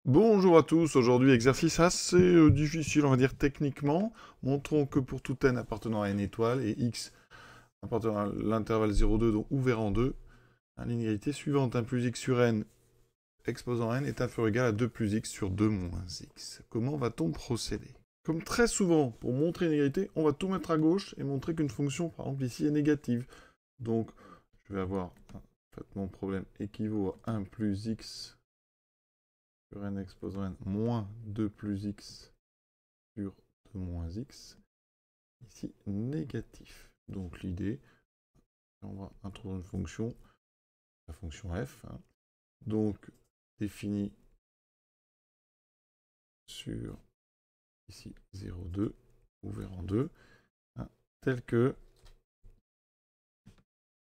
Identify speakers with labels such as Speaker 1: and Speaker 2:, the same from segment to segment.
Speaker 1: Bonjour à tous, aujourd'hui exercice assez difficile on va dire techniquement. Montrons que pour tout n appartenant à n étoiles et x appartenant à l'intervalle 0,2 donc ouvert en deux, l'inégalité suivante 1 plus x sur n exposant n est inférieur ou égal à 2 plus x sur 2 moins x. Comment va-t-on procéder? Comme très souvent, pour montrer une égalité, on va tout mettre à gauche et montrer qu'une fonction, par exemple ici, est négative. Donc, je vais avoir, en fait, mon problème équivaut à 1 plus x sur n exposant n moins 2 plus x sur 2 moins x, ici négatif. Donc l'idée, on va introduire une fonction, la fonction f, hein, donc définie sur ici 0,2, ouvert en 2, hein, telle que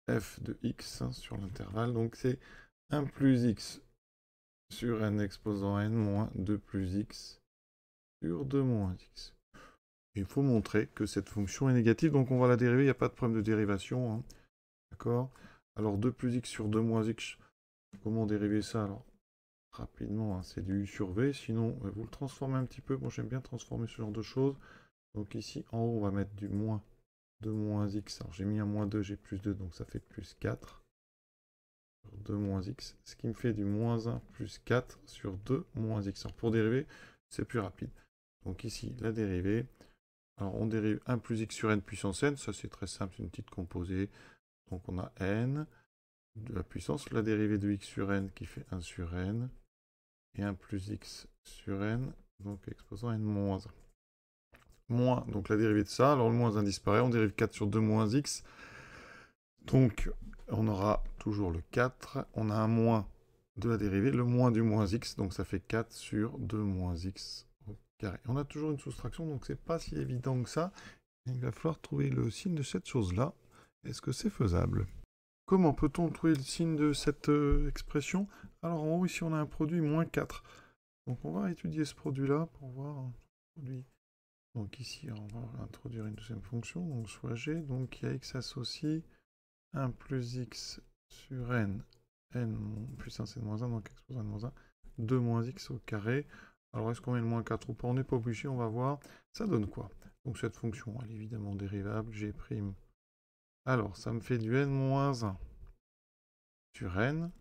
Speaker 1: f de x hein, sur l'intervalle, donc c'est 1 plus x sur n exposant n moins 2 plus x sur 2 moins x. Il faut montrer que cette fonction est négative, donc on va la dériver, il n'y a pas de problème de dérivation. Hein. D'accord? Alors 2 plus x sur 2 moins x, comment dériver ça? Alors, rapidement, hein, c'est du u sur v, sinon vous le transformez un petit peu. Moi j'aime bien transformer ce genre de choses. Donc ici, en haut, on va mettre du moins 2 moins x. Alors j'ai mis un moins 2, j'ai plus 2, donc ça fait plus 4 sur 2 moins x. Ce qui me fait du moins 1 plus 4 sur 2 moins x. Alors pour dériver, c'est plus rapide. Donc ici, la dérivée. Alors on dérive 1 plus x sur n puissance n, ça c'est très simple, c'est une petite composée. Donc on a n de la puissance, la dérivée de x sur n qui fait 1 sur n, et 1 plus x sur n, donc exposant n moins 1. Moins, donc la dérivée de ça, alors le moins 1 disparaît, on dérive 4 sur 2 moins x, donc on aura toujours le 4, on a un moins de la dérivée, le moins du moins x, donc ça fait 4 sur 2 moins x au carré. On a toujours une soustraction, donc c'est pas si évident que ça. Il va falloir trouver le signe de cette chose-là. Est-ce que c'est faisable? Comment peut-on trouver le signe de cette expression? Alors en haut, ici, on a un produit moins 4. Donc on va étudier ce produit-là pour voir un produit. Donc ici, on va introduire une deuxième fonction, donc soit g, donc il y a x associé 1 plus x sur n, n puissance n moins 1, donc exposant n moins 1, 2 moins x au carré. Alors est-ce qu'on met le moins 4 ou pas? On n'est pas obligé, on va voir. Ça donne quoi? Donc cette fonction, elle est évidemment dérivable, g'. Alors ça me fait du n moins 1 sur n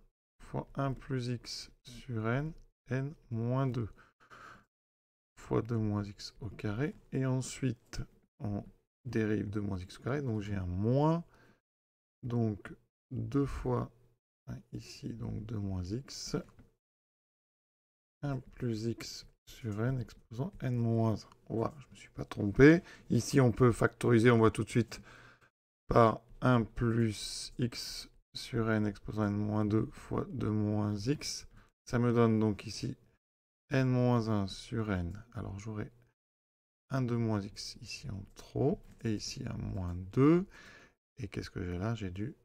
Speaker 1: fois 1 plus x sur n, n moins 2 fois 2 moins x au carré. Et ensuite, on dérive 2 moins x au carré. Donc j'ai un moins. Donc 2 fois ici, donc 2 moins x. 1 plus x sur n exposant n moins 1. Voilà, je ne me suis pas trompé. Ici, on peut factoriser, on voit tout de suite, par 1 plus x sur n exposant n moins 2 fois 2 moins x. Ça me donne donc ici n moins 1 sur n. Alors j'aurai 1 de moins x ici en trop. Et ici un moins 2. Et qu'est-ce que j'ai là? J'ai du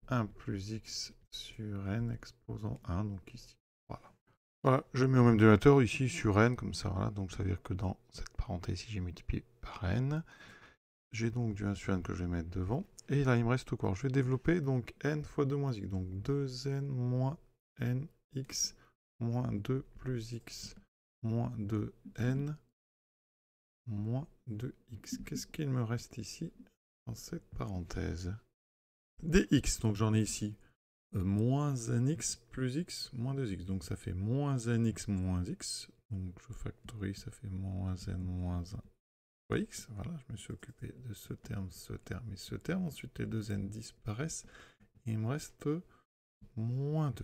Speaker 1: 1 plus x sur n exposant 1. Donc ici. Voilà. Voilà, je mets au même dénominateur ici sur n, comme ça. Voilà. Donc ça veut dire que dans cette parenthèse ici, j'ai multiplié par n. J'ai donc du 1 sur n que je vais mettre devant. Et là, il me reste quoi? Je vais développer donc n fois 2 moins x. Donc 2n moins n x moins 2 plus x moins 2n moins 2x. Qu'est-ce qu'il me reste ici dans cette parenthèse? Dx, donc j'en ai ici moins nx plus x moins 2x. Donc ça fait moins nx moins x. Donc je factorise, ça fait moins n moins 1 fois x. Voilà, je me suis occupé de ce terme et ce terme. Ensuite, les deux n disparaissent. Et il me reste moins 2.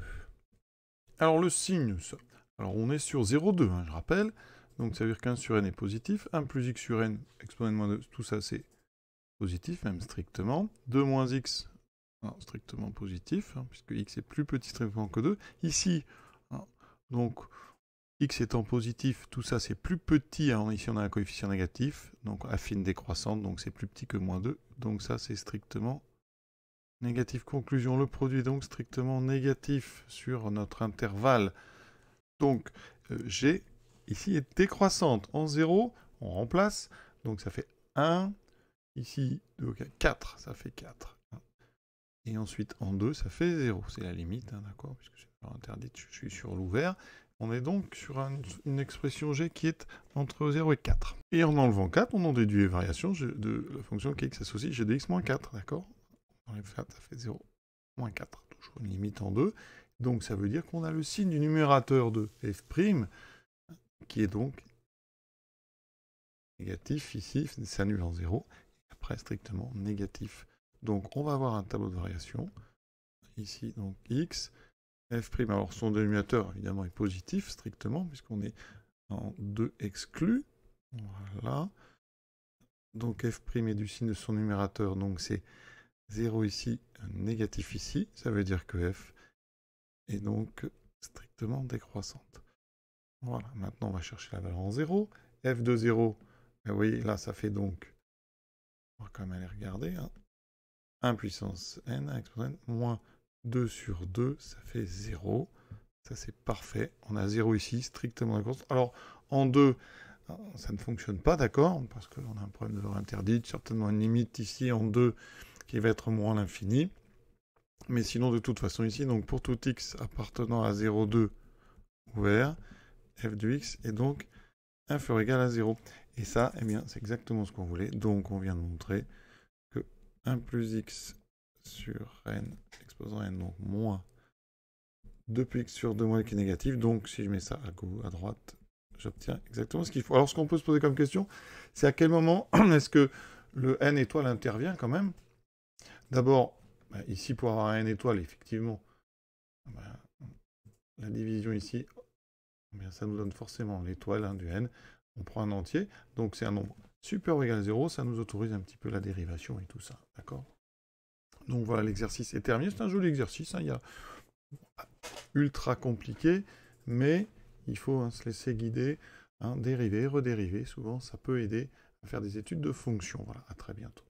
Speaker 1: Alors le signe, ça. Alors on est sur 0,2, hein, je rappelle. Donc ça veut dire qu'un sur n est positif. 1 plus x sur n, exponent moins 2, tout ça c'est positif, même strictement. 2 moins x, non, strictement positif, hein, puisque x est plus petit strictement que 2. Ici, hein, donc x étant positif, tout ça c'est plus petit. Hein, ici on a un coefficient négatif, donc affine décroissante, donc c'est plus petit que moins 2. Donc ça c'est strictement négatif. Conclusion, le produit est donc strictement négatif sur notre intervalle. Donc g ici est décroissante. En 0, on remplace, donc ça fait 1. Ici, donc 4, ça fait 4. Et ensuite, en 2, ça fait 0. C'est la limite, hein, d'accord, puisque c'est pas interdit, je suis sur l'ouvert. On est donc sur une expression g qui est entre 0 et 4. Et en enlevant 4, on en déduit les variations de la fonction kx associe g de x moins 4, d'accord? On enlève 4, ça fait 0, moins 4. Toujours une limite en 2. Donc ça veut dire qu'on a le signe du numérateur de f', qui est donc négatif ici, ça annule en 0, et après strictement négatif. Donc on va avoir un tableau de variation, ici donc x, f', alors son dénominateur évidemment est positif strictement, puisqu'on est en 2 exclus, voilà. Donc f' est du signe de son numérateur, donc c'est 0 ici, négatif ici, ça veut dire que f est donc strictement décroissante. Voilà, maintenant on va chercher la valeur en 0, f de 0, vous voyez là ça fait donc, on va quand même aller regarder, hein, 1 puissance n, exposant n, moins 2 sur 2, ça fait 0. Ça, c'est parfait. On a 0 ici, strictement d'accord. Alors, en 2, ça ne fonctionne pas, d'accord, parce qu'on a un problème de valeur interdite, certainement une limite ici en 2 qui va être moins l'infini. Mais sinon, de toute façon, ici, donc pour tout x appartenant à 0,2 ouvert, f de x est donc inférieur ou égal à 0. Et ça, eh bien, c'est exactement ce qu'on voulait. Donc, on vient de montrer que 1 plus x sur n, exposant n, donc moins 2 plus x sur 2 moins qui est négatif. Donc, si je mets ça à droite, j'obtiens exactement ce qu'il faut. Alors, ce qu'on peut se poser comme question, c'est à quel moment est-ce que le n étoile intervient quand même? D'abord, ici, pour avoir un n étoile, effectivement, la division ici, ça nous donne forcément l'étoile du n. On prend un entier, donc c'est un nombre supérieur ou égal à 0, ça nous autorise un petit peu la dérivation et tout ça, d'accord? Donc voilà, l'exercice est terminé. C'est un joli exercice, hein, il y a ultra compliqué, mais il faut se laisser guider, dériver, redériver, souvent ça peut aider à faire des études de fonctions. Voilà, à très bientôt.